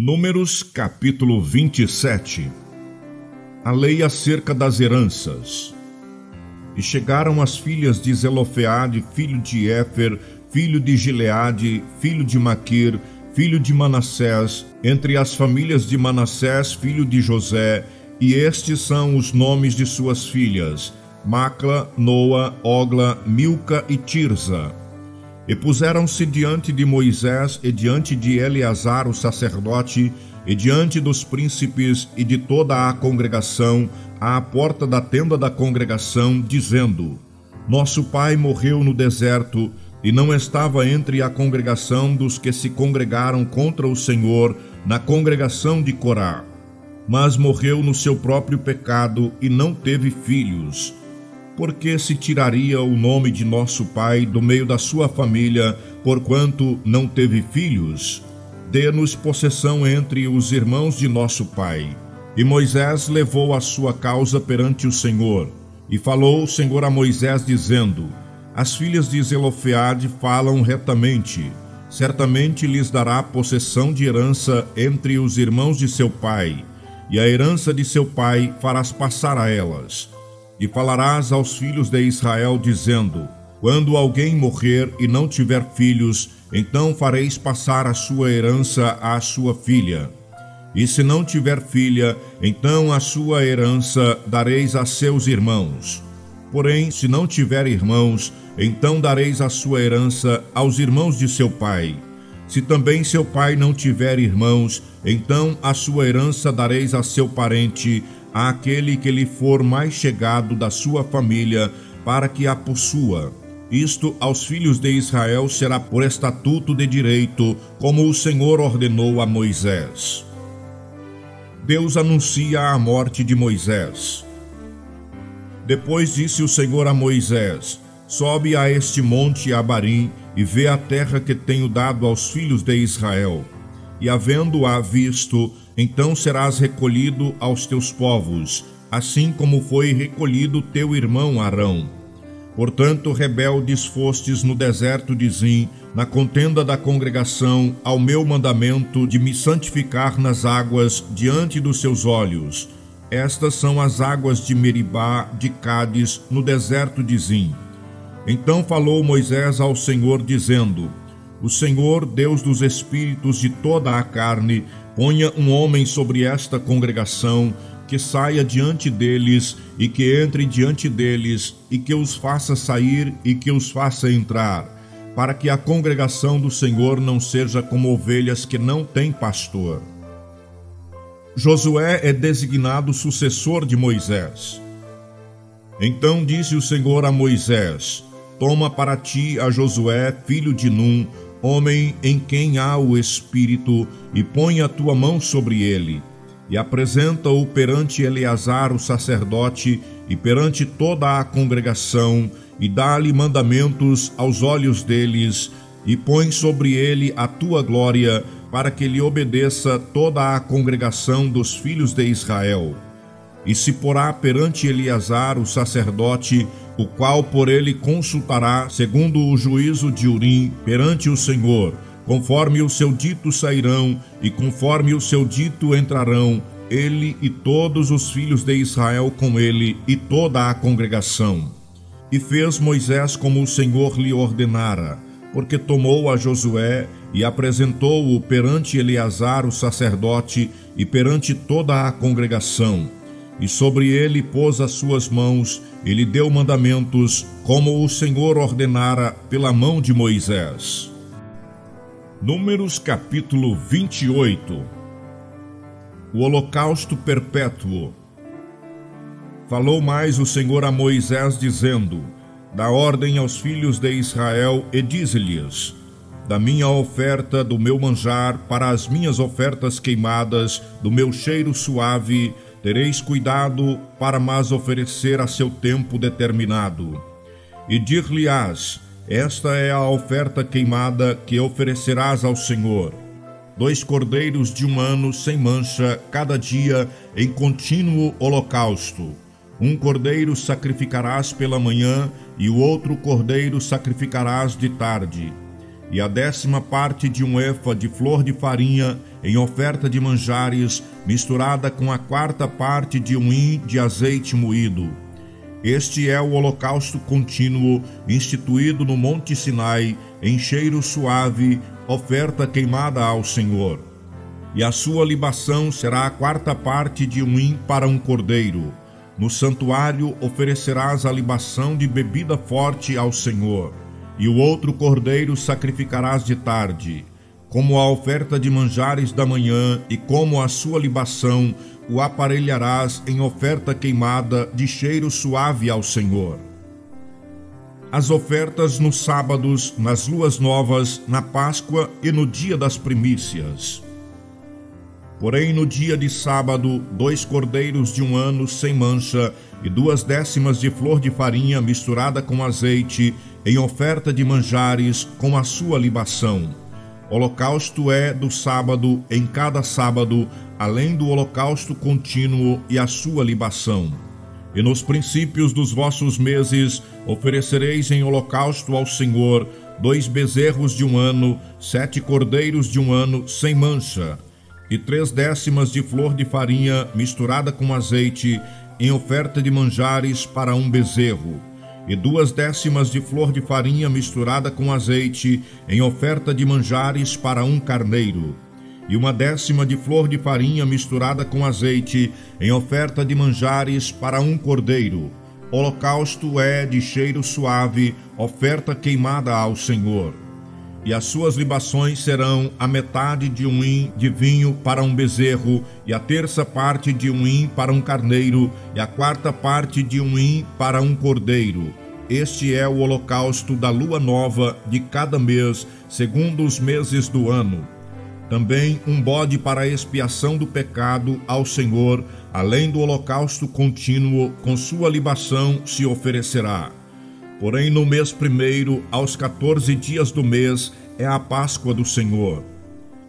Números capítulo 27. A lei acerca das heranças. E chegaram as filhas de Zelofeade, filho de Éfer, filho de Gileade, filho de Maquir, filho de Manassés, entre as famílias de Manassés, filho de José, e estes são os nomes de suas filhas: Macla, Noa, Ogla, Milca e Tirza. E puseram-se diante de Moisés e diante de Eleazar o sacerdote, e diante dos príncipes e de toda a congregação, à porta da tenda da congregação, dizendo: Nosso pai morreu no deserto, e não estava entre a congregação dos que se congregaram contra o Senhor, na congregação de Corá. Mas morreu no seu próprio pecado, e não teve filhos. Porque se tiraria o nome de nosso pai do meio da sua família, porquanto não teve filhos? Dê-nos possessão entre os irmãos de nosso pai. E Moisés levou a sua causa perante o Senhor. E falou o Senhor a Moisés, dizendo: As filhas de Zelofeade falam retamente. Certamente lhes dará possessão de herança entre os irmãos de seu pai, e a herança de seu pai farás passar a elas. E falarás aos filhos de Israel, dizendo: Quando alguém morrer e não tiver filhos, então fareis passar a sua herança à sua filha. E se não tiver filha, então a sua herança dareis a seus irmãos. Porém, se não tiver irmãos, então dareis a sua herança aos irmãos de seu pai. Se também seu pai não tiver irmãos, então a sua herança dareis a seu parente, àquele que lhe for mais chegado da sua família, para que a possua. Isto aos filhos de Israel será por estatuto de direito, como o Senhor ordenou a Moisés. Deus anuncia a morte de Moisés. Depois disse o Senhor a Moisés: Sobe a este monte Abarim e vê a terra que tenho dado aos filhos de Israel. E havendo-a visto, então serás recolhido aos teus povos, assim como foi recolhido teu irmão Arão. Portanto, rebeldes fostes no deserto de Zim, na contenda da congregação, ao meu mandamento de me santificar nas águas diante dos seus olhos. Estas são as águas de Meribá, de Cádiz, no deserto de Zim. Então falou Moisés ao Senhor, dizendo: O Senhor, Deus dos espíritos de toda a carne, ponha um homem sobre esta congregação, que saia diante deles, e que entre diante deles, e que os faça sair, e que os faça entrar, para que a congregação do Senhor não seja como ovelhas que não têm pastor. Josué é designado sucessor de Moisés. Então disse o Senhor a Moisés: Toma para ti a Josué, filho de Num, homem em quem há o Espírito, e põe a tua mão sobre ele, e apresenta-o perante Eleazar o sacerdote, e perante toda a congregação, e dá-lhe mandamentos aos olhos deles, e põe sobre ele a tua glória, para que lhe obedeça toda a congregação dos filhos de Israel. E se porá perante Eleazar o sacerdote, o qual por ele consultará, segundo o juízo de Urim, perante o Senhor. Conforme o seu dito sairão, e conforme o seu dito entrarão, ele e todos os filhos de Israel com ele, e toda a congregação. E fez Moisés como o Senhor lhe ordenara, porque tomou a Josué e apresentou-o perante Eleazar o sacerdote, e perante toda a congregação. E sobre ele pôs as suas mãos, e lhe deu mandamentos, como o Senhor ordenara pela mão de Moisés. Números capítulo 28. O holocausto perpétuo. Falou mais o Senhor a Moisés, dizendo: Dá ordem aos filhos de Israel e dize-lhes: Da minha oferta do meu manjar para as minhas ofertas queimadas, do meu cheiro suave, tereis cuidado para mas oferecer a seu tempo determinado. E dir-lhe-ás: Esta é a oferta queimada que oferecerás ao Senhor. 2 cordeiros de 1 ano sem mancha, cada dia, em contínuo holocausto. 1 cordeiro sacrificarás pela manhã, e o outro cordeiro sacrificarás de tarde. e a 10ª parte de um efa de flor de farinha em oferta de manjares, misturada com a 4ª parte de um hin de azeite moído. Este é o holocausto contínuo instituído no Monte Sinai, em cheiro suave, oferta queimada ao Senhor. E a sua libação será a 4ª parte de um hin para um cordeiro. No santuário oferecerás a libação de bebida forte ao Senhor. E o outro cordeiro sacrificarás de tarde, como a oferta de manjares da manhã, e como a sua libação o aparelharás em oferta queimada de cheiro suave ao Senhor. As ofertas nos sábados, nas luas novas, na Páscoa e no dia das primícias. Porém, no dia de sábado, 2 cordeiros de um ano sem mancha e 2/10 de flor de farinha misturada com azeite, em oferta de manjares, com a sua libação. Holocausto é do sábado em cada sábado, além do holocausto contínuo e a sua libação. E nos princípios dos vossos meses oferecereis em holocausto ao Senhor 2 bezerros de um ano, 7 cordeiros de um ano sem mancha, e 3/10 de flor de farinha misturada com azeite, em oferta de manjares para um bezerro, e 2/10 de flor de farinha misturada com azeite, em oferta de manjares para um carneiro, e 1/10 de flor de farinha misturada com azeite, em oferta de manjares para um cordeiro. Holocausto é de cheiro suave, oferta queimada ao Senhor. E as suas libações serão a metade de um hin de vinho para um bezerro, e a 1/3 parte de um hin para um carneiro, e a 4ª parte de um hin para um cordeiro. Este é o holocausto da lua nova de cada mês, segundo os meses do ano. Também um bode para a expiação do pecado ao Senhor, além do holocausto contínuo, com sua libação se oferecerá. Porém, no mês primeiro, aos 14 dias do mês, é a Páscoa do Senhor.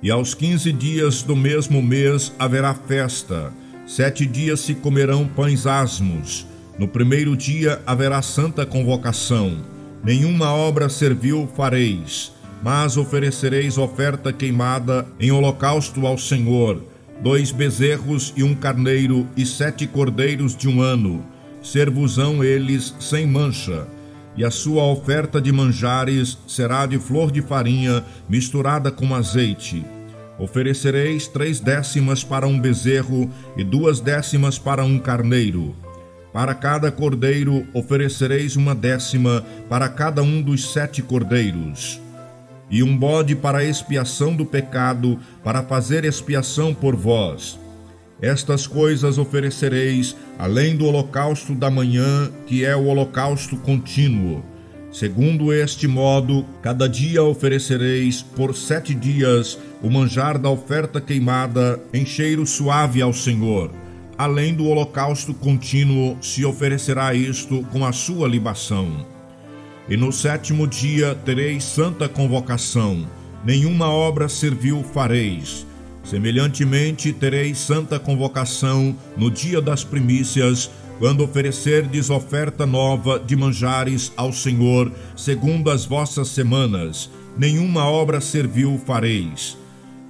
E aos 15 dias do mesmo mês haverá festa. 7 dias se comerão pães asmos. No primeiro dia haverá santa convocação. Nenhuma obra servil fareis, mas oferecereis oferta queimada em holocausto ao Senhor, 2 bezerros e um carneiro e 7 cordeiros de um ano. Ser-vos-ão eles sem mancha. E a sua oferta de manjares será de flor de farinha misturada com azeite. Oferecereis 3/10 para um bezerro e 2/10 para um carneiro. Para cada cordeiro oferecereis 1/10 para cada um dos 7 cordeiros. E um bode para a expiação do pecado, para fazer expiação por vós. Estas coisas oferecereis, além do holocausto da manhã, que é o holocausto contínuo. Segundo este modo, cada dia oferecereis, por 7 dias, o manjar da oferta queimada em cheiro suave ao Senhor. Além do holocausto contínuo, se oferecerá isto com a sua libação. E no 7º dia tereis santa convocação, nenhuma obra servil fareis. Semelhantemente tereis santa convocação no dia das primícias, quando oferecerdes oferta nova de manjares ao Senhor, segundo as vossas semanas, nenhuma obra servil fareis.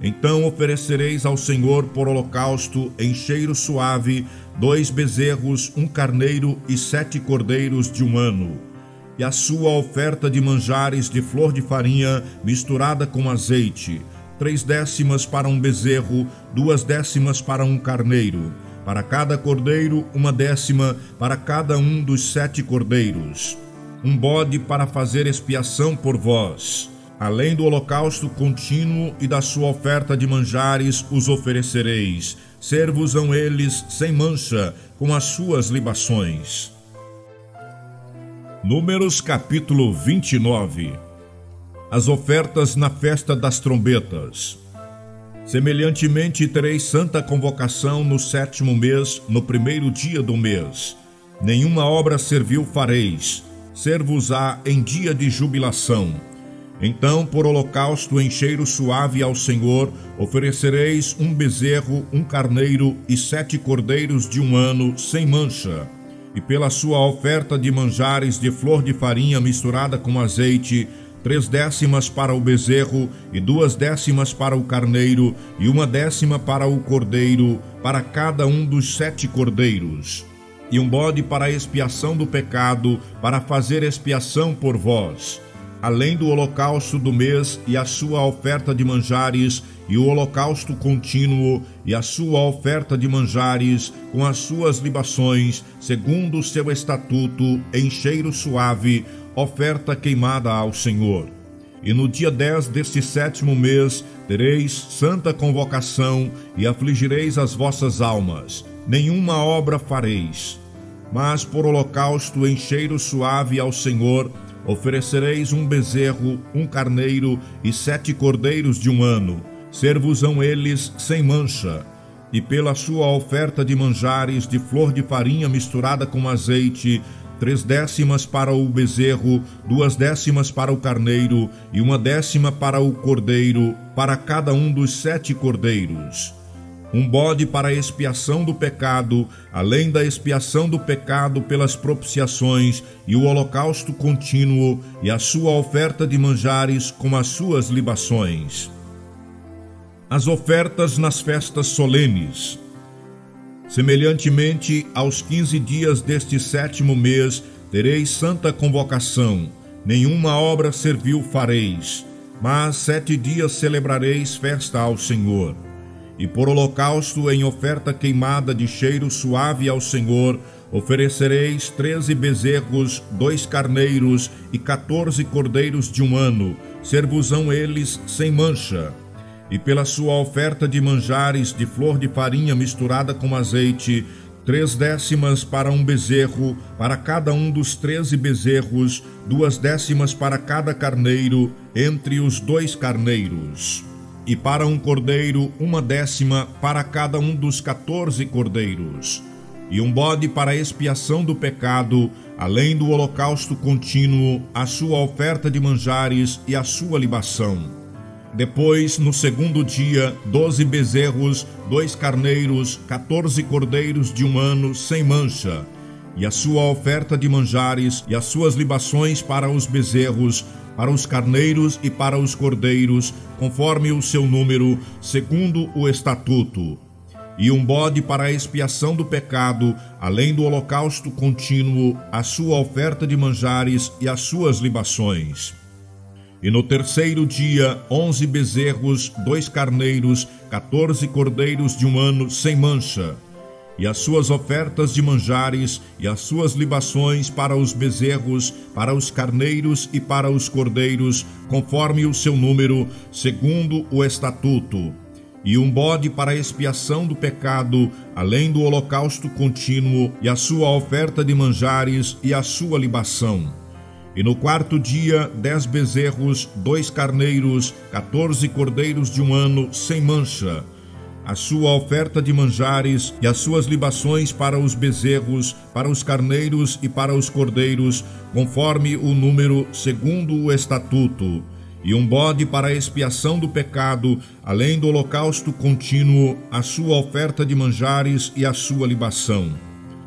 Então oferecereis ao Senhor por holocausto em cheiro suave 2 bezerros, um carneiro e 7 cordeiros de um ano. E a sua oferta de manjares de flor de farinha misturada com azeite, 3/10 para um bezerro, 2/10 para um carneiro. Para cada cordeiro, 1/10 para cada um dos 7 cordeiros. Um bode para fazer expiação por vós. Além do holocausto contínuo e da sua oferta de manjares os oferecereis. Ser-vos-ão eles sem mancha, com as suas libações. Números capítulo 29. As ofertas na festa das trombetas. Semelhantemente tereis santa convocação no 7º mês, no primeiro dia do mês. Nenhuma obra servil fareis, ser-vos-á em dia de jubilação. Então, por holocausto em cheiro suave ao Senhor, oferecereis um bezerro, um carneiro e 7 cordeiros de um ano, sem mancha. E pela sua oferta de manjares de flor de farinha misturada com azeite, 3/10 para o bezerro, e 2/10 para o carneiro, e 1/10 para o cordeiro, para cada um dos 7 cordeiros. E um bode para a expiação do pecado, para fazer expiação por vós. Além do holocausto do mês e a sua oferta de manjares, e o holocausto contínuo e a sua oferta de manjares, com as suas libações, segundo o seu estatuto, em cheiro suave, oferta queimada ao Senhor. E no dia 10 deste 7º mês tereis santa convocação, e afligireis as vossas almas. Nenhuma obra fareis, mas por holocausto em cheiro suave ao Senhor, oferecereis um bezerro, um carneiro e 7 cordeiros de 1 ano. Ser-vos-ão eles sem mancha. E pela sua oferta de manjares de flor de farinha misturada com azeite, 3/10 para o bezerro, 2/10 para o carneiro e 1/10 para o cordeiro, para cada um dos 7 cordeiros. Um bode para a expiação do pecado, além da expiação do pecado pelas propiciações, e o holocausto contínuo, e a sua oferta de manjares com as suas libações. As ofertas nas festas solenes. Semelhantemente, aos 15 dias deste 7º mês, tereis santa convocação. Nenhuma obra servil fareis, mas 7 dias celebrareis festa ao Senhor. E por holocausto em oferta queimada de cheiro suave ao Senhor, oferecereis 13 bezerros, 2 carneiros e 14 cordeiros de 1 ano, ser-vos-ão eles sem mancha. E pela sua oferta de manjares de flor de farinha misturada com azeite, 3/10 para um bezerro, para cada um dos 13 bezerros, 2/10 para cada carneiro, entre os 2 carneiros. E para um cordeiro, 1/10 para cada um dos 14 cordeiros. E um bode para a expiação do pecado, além do holocausto contínuo, a sua oferta de manjares e a sua libação. Depois, no 2º dia, 12 bezerros, 2 carneiros, 14 cordeiros de 1 ano, sem mancha, e a sua oferta de manjares e as suas libações para os bezerros, para os carneiros e para os cordeiros, conforme o seu número, segundo o estatuto. E um bode para a expiação do pecado, além do holocausto contínuo, a sua oferta de manjares e as suas libações. E no 3º dia, 11 bezerros, 2 carneiros, 14 cordeiros de 1 ano, sem mancha, e as suas ofertas de manjares e as suas libações para os bezerros, para os carneiros e para os cordeiros, conforme o seu número, segundo o estatuto. E um bode para a expiação do pecado, além do holocausto contínuo, e a sua oferta de manjares e a sua libação. E no 4º dia, 10 bezerros, 2 carneiros, 14 cordeiros de 1 ano, sem mancha, a sua oferta de manjares e as suas libações para os bezerros, para os carneiros e para os cordeiros, conforme o número, segundo o estatuto. E um bode para a expiação do pecado, além do holocausto contínuo, a sua oferta de manjares e a sua libação.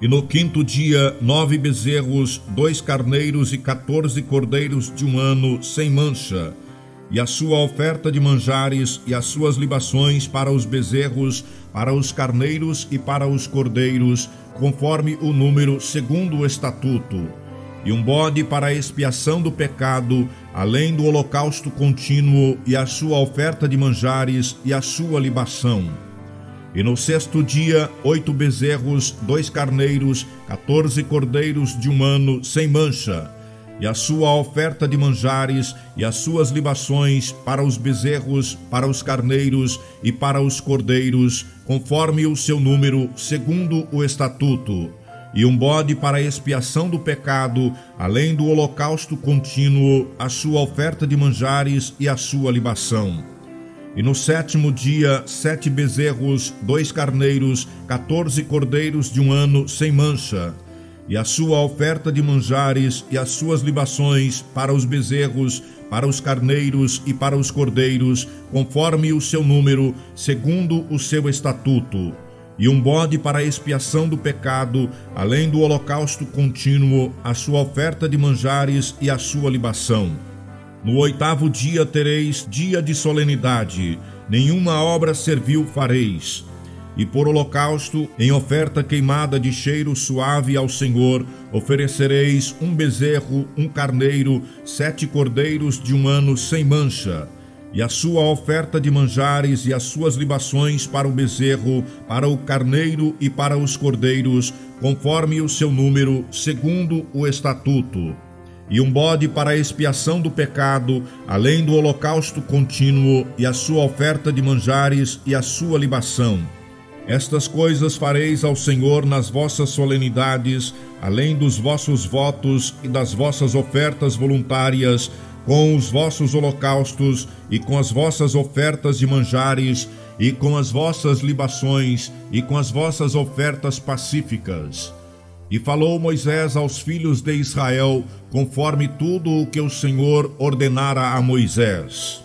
E no 5º dia, 9 bezerros, 2 carneiros e 14 cordeiros de 1 ano, sem mancha, e a sua oferta de manjares e as suas libações para os bezerros, para os carneiros e para os cordeiros, conforme o número, segundo o estatuto. E um bode para a expiação do pecado, além do holocausto contínuo, e a sua oferta de manjares e a sua libação. E no 6º dia, 8 bezerros, 2 carneiros, 14 cordeiros de 1 ano, sem mancha, e a sua oferta de manjares e as suas libações para os bezerros, para os carneiros e para os cordeiros, conforme o seu número, segundo o estatuto. E um bode para a expiação do pecado, além do holocausto contínuo, a sua oferta de manjares e a sua libação. E no 7º dia, 7 bezerros, 2 carneiros, 14 cordeiros de 1 ano, sem mancha, e a sua oferta de manjares e as suas libações para os bezerros, para os carneiros e para os cordeiros, conforme o seu número, segundo o seu estatuto. E um bode para a expiação do pecado, além do holocausto contínuo, a sua oferta de manjares e a sua libação. No 8º dia tereis dia de solenidade, nenhuma obra servil fareis. E por holocausto, em oferta queimada de cheiro suave ao Senhor, oferecereis um bezerro, um carneiro, 7 cordeiros de 1 ano sem mancha. E a sua oferta de manjares e as suas libações para o bezerro, para o carneiro e para os cordeiros, conforme o seu número, segundo o estatuto. E um bode para a expiação do pecado, além do holocausto contínuo, e a sua oferta de manjares e a sua libação. Estas coisas fareis ao Senhor nas vossas solenidades, além dos vossos votos e das vossas ofertas voluntárias, com os vossos holocaustos e com as vossas ofertas de manjares, e com as vossas libações e com as vossas ofertas pacíficas. E falou Moisés aos filhos de Israel, conforme tudo o que o Senhor ordenara a Moisés.